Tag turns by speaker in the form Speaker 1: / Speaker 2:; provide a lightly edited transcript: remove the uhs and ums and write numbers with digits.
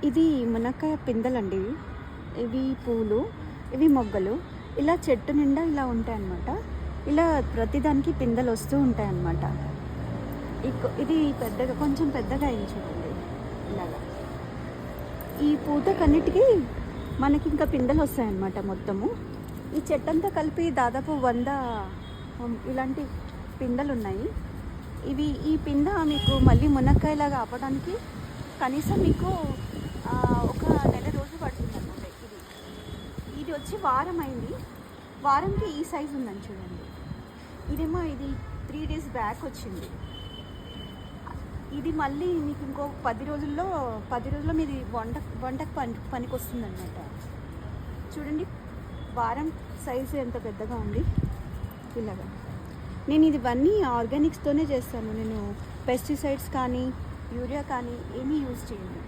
Speaker 1: ఇది మునక్కాయ పిందెలండి. ఇవి పూలు, ఇవి మొగ్గలు. ఇలా చెట్టు నిండా ఇలా ఉంటాయన్నమాట. ఇలా ప్రతిదానికి పిందెలు వస్తూ ఉంటాయన్నమాట. ఇది పెద్దగా కొంచెం పెద్దగా అయింది చూడండి ఇలాగా. ఈ పూతకన్నిటికీ మనకి ఇంకా పిందెలు వస్తాయన్నమాట మొత్తము. ఈ చెట్టంతా కలిపి దాదాపు 100 ఇలాంటి పిందెలు ఉన్నాయి. ఈ పింద మీకు మళ్ళీ మునక్కాయలాగా ఆపడానికి కనీసం మీకు ఒక నెల రోజులు పడుతుంది అన్నమాట. ఇది వచ్చి వారం అయింది. వారంకి ఈ సైజు ఉందని చూడండి. ఇది 3 days బ్యాక్ వచ్చింది. ఇది మళ్ళీ మీకు ఇంకో 10 రోజుల్లో మీది వంటకు పనికి వస్తుంది అనమాట. చూడండి వారం సైజు ఎంత పెద్దగా ఉంది ఇలాగా. నేను ఇవన్నీ ఆర్గానిక్స్తోనే చేస్తాను. నేను పెస్టిసైడ్స్ కానీ యూరియా కానీ ఏమీ యూజ్ చేయను.